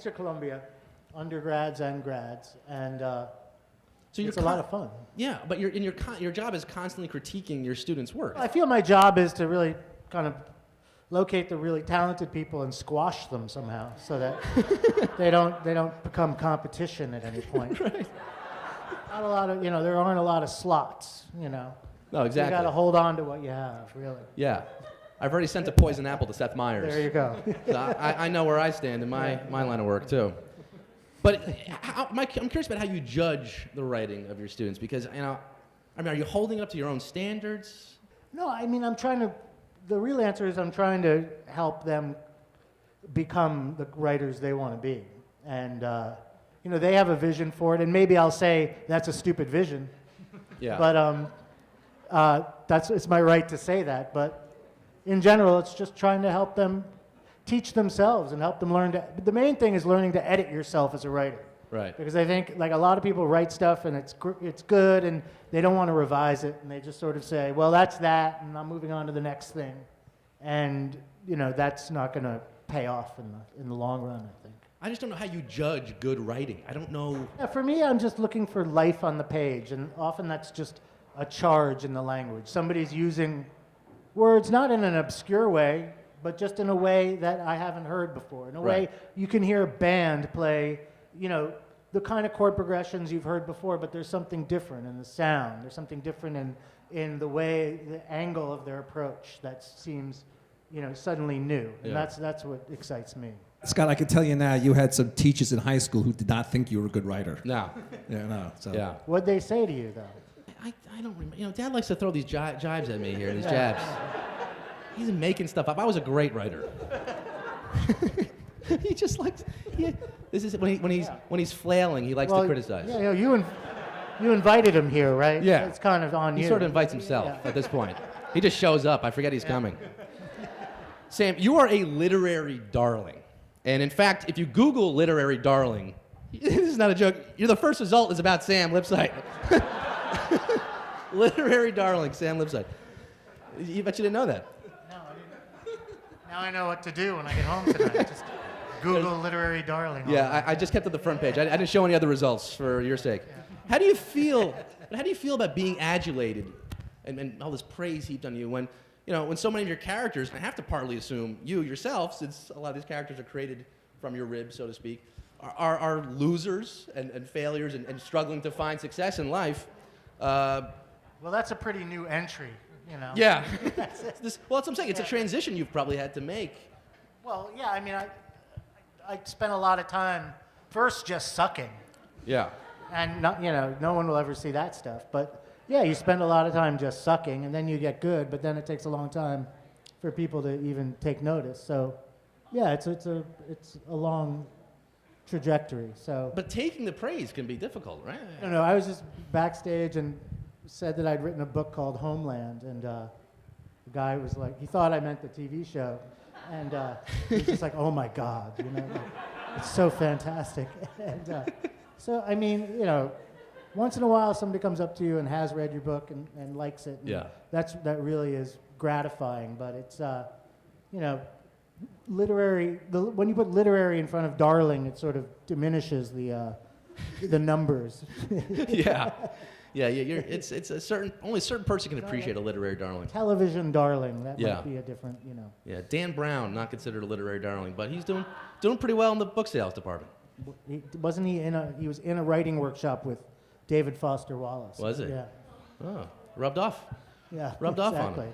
teach at Columbia, undergrads and grads, and So it's a lot of fun. Yeah, but your job is constantly critiquing your students' work. I feel my job is to really kind of locate the really talented people and squash them somehow, so that they don't become competition at any point. Right. Not a lot of, there aren't a lot of slots, No, exactly. You got to hold on to what you have, really. Yeah. I've already sent a poison apple to Seth Meyers. There you go. So I know where I stand in my line of work, too. But I'm curious about how you judge the writing of your students, because, are you holding up to your own standards? No, I mean, the real answer is I'm trying to help them become the writers they want to be. And, they have a vision for it, and maybe I'll say that's a stupid vision. Yeah. But it's my right to say that. But in general, it's just trying to help them teach themselves and help them learn to. The main thing is learning to edit yourself as a writer. Right. Because I think like a lot of people write stuff and it's good and they don't want to revise it and they just sort of say, well, that's that, and I'm moving on to the next thing, and that's not going to pay off in the long run, I think. I just don't know how you judge good writing. I don't know. Yeah, for me, I'm just looking for life on the page, and often that's just a charge in the language. Somebody's using words not in an obscure way, but just in a way that I haven't heard before. In a way you can hear a band play, the kind of chord progressions you've heard before, but there's something different in the sound. There's something different in the way, the angle of their approach that seems, suddenly new. And that's what excites me. Scott, I can tell you now, you had some teachers in high school who did not think you were a good writer. No. Yeah, no. So. Yeah. What'd they say to you, though? I don't remember. Dad likes to throw these jibes at me here, these jabs. He's making stuff up. I was a great writer. He just likes. This is when he's flailing. He likes to criticize. Yeah, you invited him here, right? Yeah. It's kind of on you. He sort of invites himself at this point. He just shows up. I forget he's coming. Sam, you are a literary darling, and in fact, if you Google literary darling, this is not a joke. The first result is about Sam Lipsyte. Literary darling, Sam Lipsyte. You bet you didn't know that. No, I didn't. Now I know what to do when I get home tonight. Just Google literary darling. Yeah, I just kept it the front page. I didn't show any other results for your sake. Yeah. How do you feel about being adulated and all this praise heaped on you when so many of your characters, and I have to partly assume you yourself, since a lot of these characters are created from your ribs, so to speak, are losers and failures and struggling to find success in life? Well, that's a pretty new entry, Yeah. That's what I'm saying. It's a transition you've probably had to make. Well, yeah, I mean, I spent a lot of time first just sucking. Yeah. And no one will ever see that stuff. But yeah, you spend a lot of time just sucking, and then you get good. But then it takes a long time for people to even take notice. So, yeah, it's a long trajectory. So. But taking the praise can be difficult, right? No, I was just backstage and said that I'd written a book called Homeland, and the guy was like, he thought I meant the TV show, and he was just like, oh my God, it's so fantastic. And so, I mean, once in a while somebody comes up to you and has read your book and likes it. And that really is gratifying, but it's, literary, when you put literary in front of darling, it sort of diminishes the numbers. Yeah. Yeah, it's only a certain person can appreciate a literary darling. Television darling, that might be a different, Yeah, Dan Brown, not considered a literary darling, but he's doing pretty well in the book sales department. He was in a writing workshop with David Foster Wallace. Was he? Yeah. Oh, rubbed off. Yeah. Rubbed off on him.